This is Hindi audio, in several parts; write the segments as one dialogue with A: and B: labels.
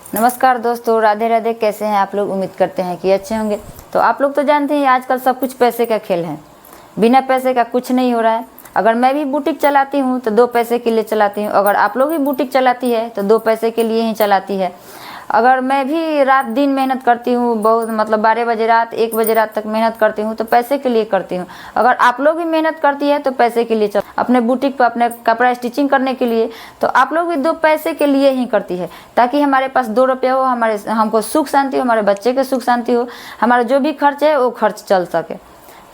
A: नमस्कार दोस्तों, राधे राधे। कैसे हैं आप लोग? उम्मीद करते हैं कि अच्छे होंगे। तो आप लोग तो जानते हैं आजकल सब कुछ पैसे का खेल है। बिना पैसे का कुछ नहीं हो रहा है। अगर मैं भी बुटीक चलाती हूँ तो 2 पैसे के लिए चलाती हूँ। अगर आप लोग भी बुटीक चलाती है तो 2 पैसे के लिए ही चलाती है। अगर मैं भी रात दिन मेहनत करती हूँ, बहुत 12 बजे रात 1 बजे रात तक मेहनत करती हूँ तो पैसे के लिए करती हूँ। अगर आप लोग भी मेहनत करती है तो पैसे के लिए अपने बुटीक पर अपने कपड़ा स्टिचिंग करने के लिए, तो आप लोग भी 2 पैसे के लिए ही करती है, ताकि हमारे पास 2 रुपये हो, हमको सुख शांति हो, हमारे बच्चे के सुख शांति हो, हमारा जो भी खर्च है वो खर्च चल सके।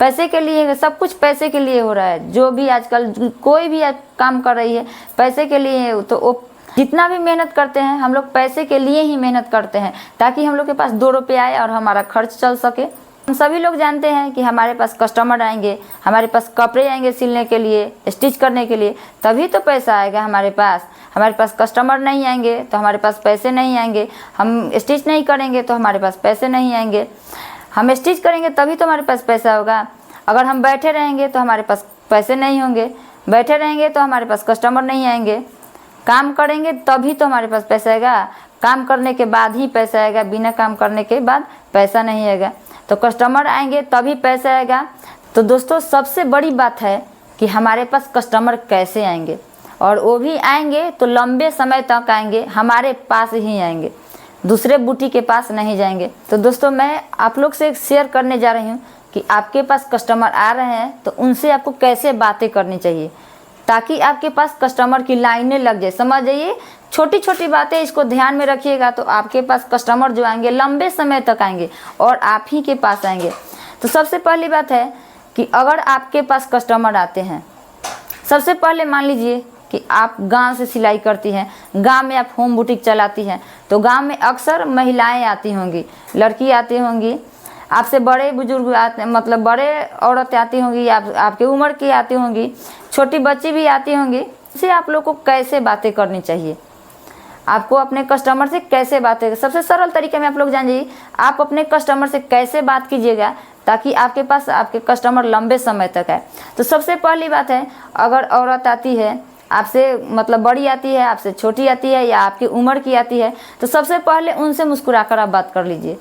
A: पैसे के लिए, सब कुछ पैसे के लिए हो रहा है। जो भी आजकल कोई भी काम कर रही है पैसे के लिए। तो वो जितना भी मेहनत करते हैं हम लोग पैसे के लिए ही मेहनत करते हैं, ताकि हम लोग के पास 2 रुपये आए और हमारा खर्च चल सके। हम सभी लोग जानते हैं कि हमारे पास कस्टमर आएंगे, हमारे पास कपड़े आएंगे सिलने के लिए, स्टिच करने के लिए, तभी तो पैसा आएगा हमारे पास। हमारे पास कस्टमर नहीं आएंगे तो हमारे पास पैसे नहीं आएंगे। हम स्टिच नहीं करेंगे तो हमारे पास पैसे नहीं आएंगे। हम स्टिच करेंगे तभी तो हमारे पास पैसा होगा। अगर हम बैठे रहेंगे तो हमारे पास पैसे नहीं होंगे। बैठे रहेंगे तो हमारे पास कस्टमर नहीं आएंगे। काम करेंगे तभी तो हमारे पास पैसा आएगा। काम करने के बाद ही पैसा आएगा, बिना काम करने के बाद पैसा नहीं आएगा। तो कस्टमर आएंगे तभी पैसा आएगा। तो दोस्तों, सबसे बड़ी बात है कि हमारे पास कस्टमर कैसे आएंगे, और वो भी आएंगे तो लंबे समय तक आएंगे, हमारे पास ही आएंगे, दूसरे बूटी के पास नहीं जाएंगे। तो दोस्तों, मैं आप लोग से शेयर करने जा रही हूँ कि आपके पास कस्टमर आ रहे हैं तो उनसे आपको कैसे बातें करनी चाहिए, ताकि आपके पास कस्टमर की लाइनें लग जाए। समझ जाइए, छोटी छोटी बातें, इसको ध्यान में रखिएगा तो आपके पास कस्टमर जो आएंगे लंबे समय तक आएंगे और आप ही के पास आएंगे। तो सबसे पहली बात है कि अगर आपके पास कस्टमर आते हैं, सबसे पहले मान लीजिए कि आप गांव से सिलाई करती हैं, गांव में आप होम बुटीक चलाती हैं, तो गांव में अक्सर महिलाएं आती होंगी, लड़की आती होंगी, आपसे बड़े बुजुर्ग आते, बड़े औरतें आती होंगी, आपके उम्र की आती होंगी, छोटी बच्ची भी आती होंगी। इससे आप लोग को कैसे बातें करनी चाहिए, आपको अपने कस्टमर से कैसे बातें, सबसे सरल तरीके में आप लोग जान जाइए, आप अपने कस्टमर से कैसे बात कीजिएगा ताकि आपके पास आपके कस्टमर लंबे समय तक आए। तो सबसे पहली बात है, अगर औरत आती है आपसे बड़ी आती है, आपसे छोटी आती है या आपकी उम्र की आती है, तो सबसे पहले उनसे मुस्कुराकर आप बात कर लीजिए।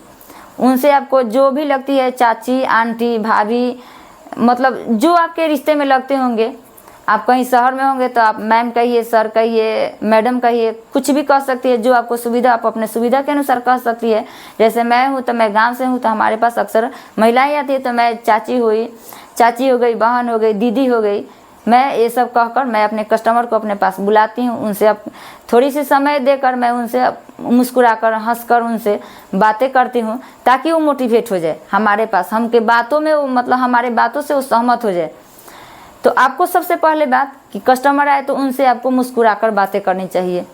A: उनसे आपको जो भी लगती है, चाची, आंटी, भाभी, जो आपके रिश्ते में लगते होंगे। आप कहीं शहर में होंगे तो आप मैम कहिए, सर कहिए, मैडम कहिए, कुछ भी कह सकती है, जो आपको सुविधा, आप अपने सुविधा के अनुसार कह सकती है। जैसे मैं हूँ तो मैं गांव से हूँ तो हमारे पास अक्सर महिलाएं आती है, तो मैं चाची हुई, चाची हो गई, बहन हो गई, दीदी हो गई, मैं ये सब कहकर मैं अपने कस्टमर को अपने पास बुलाती हूँ। उनसे अब थोड़ी सी समय देकर मैं उनसे मुस्कुराकर, हंसकर उनसे बातें करती हूँ, ताकि वो मोटिवेट हो जाए हमारे पास, हमके बातों में वो हमारे बातों से वो सहमत हो जाए। तो आपको सबसे पहले बात कि कस्टमर आए तो उनसे आपको मुस्कुराकर बातें करनी चाहिए।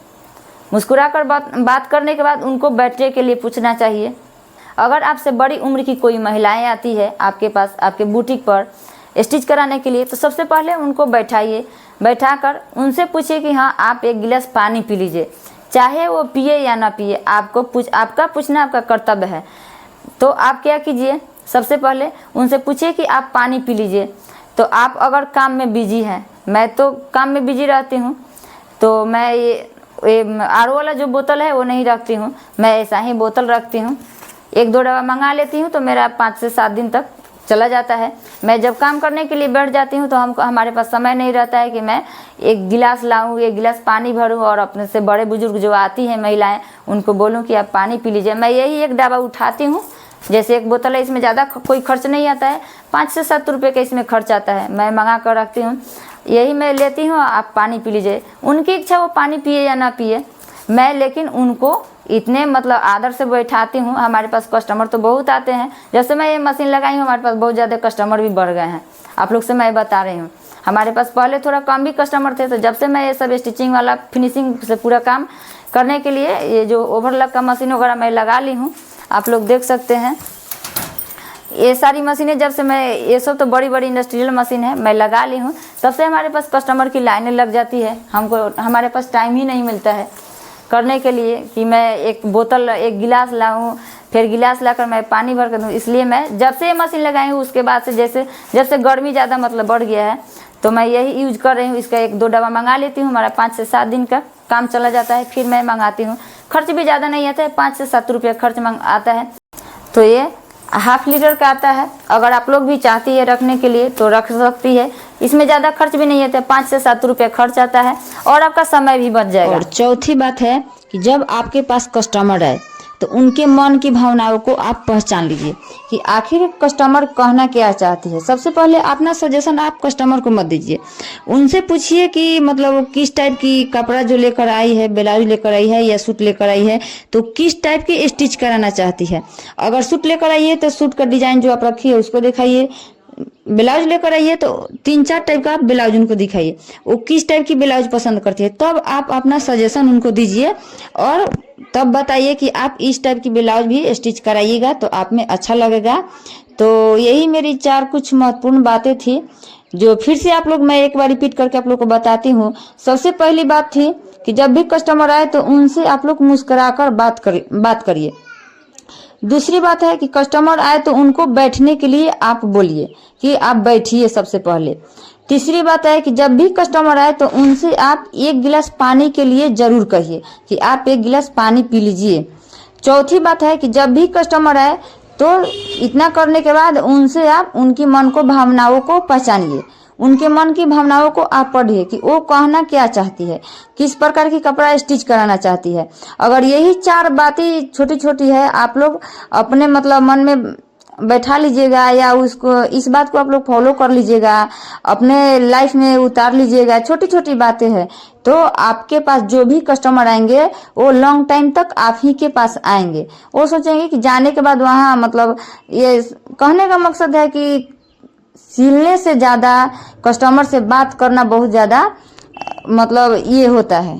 A: मुस्कुराकर बात करने के बाद उनको बैठने के लिए पूछना चाहिए। अगर आपसे बड़ी उम्र की कोई महिलाएं आती है आपके पास, आपके बुटीक पर स्टिच कराने के लिए, तो सबसे पहले उनको बैठाइए। बैठाकर उनसे पूछिए कि हाँ, आप 1 गिलास पानी पी लीजिए, चाहे वो पिए या ना पिए, आपका पूछना आपका कर्तव्य है। तो आप क्या कीजिए, सबसे पहले उनसे पूछिए कि आप पानी पी लीजिए। तो आप अगर काम में बिजी हैं, मैं तो काम में बिजी रहती हूँ, तो मैं ये आर ओ वाला जो बोतल है वो नहीं रखती हूँ, मैं ऐसा ही बोतल रखती हूँ। 1-2 डब्बा मंगा लेती हूँ तो मेरा 5 से 7 दिन तक चला जाता है। मैं जब काम करने के लिए बैठ जाती हूँ तो हमारे पास समय नहीं रहता है कि मैं 1 गिलास लाऊँ, 1 गिलास पानी भरूँ और अपने से बड़े बुजुर्ग जो आती हैं महिलाएं, उनको बोलूँ कि आप पानी पी लीजिए। मैं यही 1 डब्बा उठाती हूँ। जैसे 1 बोतल है, इसमें ज़्यादा कोई खर्च नहीं आता है, 5 से 7 रुपये का इसमें खर्च आता है। मैं मंगा कर रखती हूँ, यही मैं लेती हूँ, आप पानी पी लीजिए। उनकी इच्छा वो पानी पिए या ना पिए, मैं लेकिन उनको इतने आदर से बैठाती हूँ। हमारे पास कस्टमर तो बहुत आते हैं। जैसे मैं ये मशीन लगाई हूँ, हमारे पास बहुत ज़्यादा कस्टमर भी बढ़ गए हैं। आप लोग से मैं बता रही हूँ, हमारे पास पहले थोड़ा कम भी कस्टमर थे, तो जब से मैं ये सब स्टिचिंग वाला फिनिशिंग से पूरा काम करने के लिए ये जो ओवरलॉक का मशीन वगैरह मैं लगा ली हूँ, आप लोग देख सकते हैं। ये सारी मशीनें जब से मैं, ये सब तो बड़ी बड़ी इंडस्ट्रियल मशीन है, मैं लगा ली हूँ, तब से हमारे पास कस्टमर की लाइनें लग जाती है। हमारे पास टाइम ही नहीं मिलता है करने के लिए कि मैं 1 बोतल 1 गिलास लाऊं, फिर गिलास लाकर मैं पानी भर कर दूँ। इसलिए मैं जब से ये मशीन लगाई हूँ उसके बाद से, जब से गर्मी ज़्यादा बढ़ गया है, तो मैं यही यूज कर रही हूँ। इसका 1-2 डब्बा मंगा लेती हूँ, हमारा 5 से 7 दिन का काम चला जाता है। फिर मैं मंगाती हूँ, खर्च भी ज़्यादा नहीं आता है, 5 से 7 रुपये खर्च आता है। तो ये ½ लीटर का आता है। अगर आप लोग भी चाहती है रखने के लिए तो रख सकती है। इसमें ज़्यादा खर्च भी नहीं आता है, 5 से 7 रुपये खर्च आता है और आपका समय भी बच जाएगा। और चौथी बात है कि जब आपके पास कस्टमर आए तो उनके मन की भावनाओं को आप पहचान लीजिए कि आखिर कस्टमर कहना क्या चाहती है। सबसे पहले अपना सजेशन आप कस्टमर को मत दीजिए, उनसे पूछिए कि मतलब किस टाइप की कपड़ा जो लेकर आई है, ब्लाउज लेकर आई है या सूट लेकर आई है, तो किस टाइप की स्टिच कराना चाहती है। अगर सूट लेकर आई है तो सूट का डिजाइन जो आप रखी है उसको दिखाइए, ब्लाउज लेकर आइए तो 3-4 टाइप का आप ब्लाउज उनको दिखाइए, वो किस टाइप की ब्लाउज पसंद करती है, तब आप अपना सजेशन उनको दीजिए और तब बताइए कि आप इस टाइप की ब्लाउज भी स्टिच कराइएगा तो आप में अच्छा लगेगा। तो यही मेरी 4 कुछ महत्वपूर्ण बातें थी जो फिर से आप लोग मैं एक बार रिपीट करके आप लोग को बताती हूँ। सबसे पहली बात थी कि जब भी कस्टमर आए तो उनसे आप लोग मुस्कुराकर बात करिए। दूसरी बात है कि कस्टमर आए तो उनको बैठने के लिए आप बोलिए कि आप बैठिए सबसे पहले। तीसरी बात है कि जब भी कस्टमर आए तो उनसे आप 1 गिलास पानी के लिए जरूर कहिए कि आप 1 गिलास पानी पी लीजिए। चौथी बात है कि जब भी कस्टमर आए तो इतना करने के बाद उनसे आप उनकी मन को भावनाओं को पहचानिए, उनके मन की भावनाओं को आप पढ़िए कि वो कहना क्या चाहती है, किस प्रकार की कपड़ा स्टिच कराना चाहती है। अगर यही 4 बातें छोटी छोटी है आप लोग अपने मतलब मन में बैठा लीजिएगा या उसको इस बात को आप लोग फॉलो कर लीजिएगा, अपने लाइफ में उतार लीजिएगा, छोटी छोटी बातें हैं, तो आपके पास जो भी कस्टमर आएंगे वो लॉन्ग टाइम तक आप ही के पास आएंगे। वो सोचेंगे कि जाने के बाद वहाँ मतलब ये कहने का मकसद है कि सिलने से ज़्यादा कस्टमर से बात करना बहुत ज़्यादा मतलब ये होता है,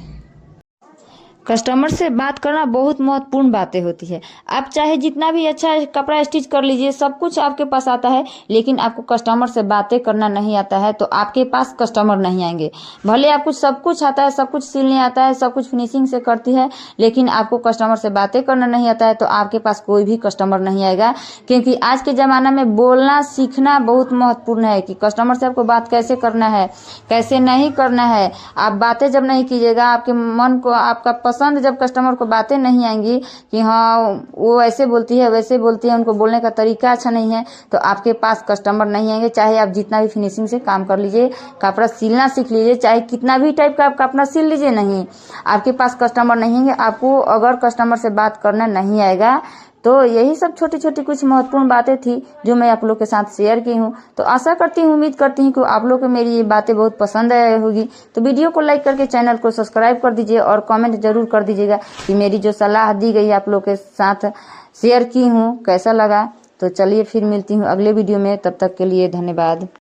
A: कस्टमर से बात करना बहुत महत्वपूर्ण बातें होती है। आप चाहे जितना भी अच्छा कपड़ा स्टिच कर लीजिए, सब कुछ आपके पास आता है, लेकिन आपको कस्टमर से बातें करना नहीं आता है तो आपके पास कस्टमर नहीं आएंगे। भले आपको सब कुछ आता है, सब कुछ सिलने आता है, सब कुछ फिनिशिंग से करती है, लेकिन आपको कस्टमर से बातें करना नहीं आता है तो आपके पास कोई भी कस्टमर नहीं आएगा। क्योंकि आज के ज़माना में बोलना सीखना बहुत महत्वपूर्ण है कि कस्टमर से आपको बात कैसे करना है, कैसे नहीं करना है। आप बातें जब नहीं कीजिएगा, आपके मन को आपका पसंद जब कस्टमर को बातें नहीं आएंगी कि हाँ वो ऐसे बोलती है वैसे बोलती है, उनको बोलने का तरीका अच्छा नहीं है, तो आपके पास कस्टमर नहीं आएंगे। चाहे आप जितना भी फिनिशिंग से काम कर लीजिए, कपड़ा सिलना सीख लीजिए, चाहे कितना भी टाइप का आप कपड़ा सिल लीजिए, नहीं आपके पास कस्टमर नहीं आएंगे। आपको अगर कस्टमर से बात करना नहीं आएगा तो यही सब छोटी छोटी कुछ महत्वपूर्ण बातें थी जो मैं आप लोग के साथ शेयर की हूँ। तो आशा करती हूँ, उम्मीद करती हूँ कि आप लोग को मेरी ये बातें बहुत पसंद आई होगी। तो वीडियो को लाइक करके चैनल को सब्सक्राइब कर दीजिए और कमेंट जरूर कर दीजिएगा कि मेरी जो सलाह दी गई आप लोग के साथ शेयर की हूँ कैसा लगा। तो चलिए फिर मिलती हूँ अगले वीडियो में, तब तक के लिए धन्यवाद।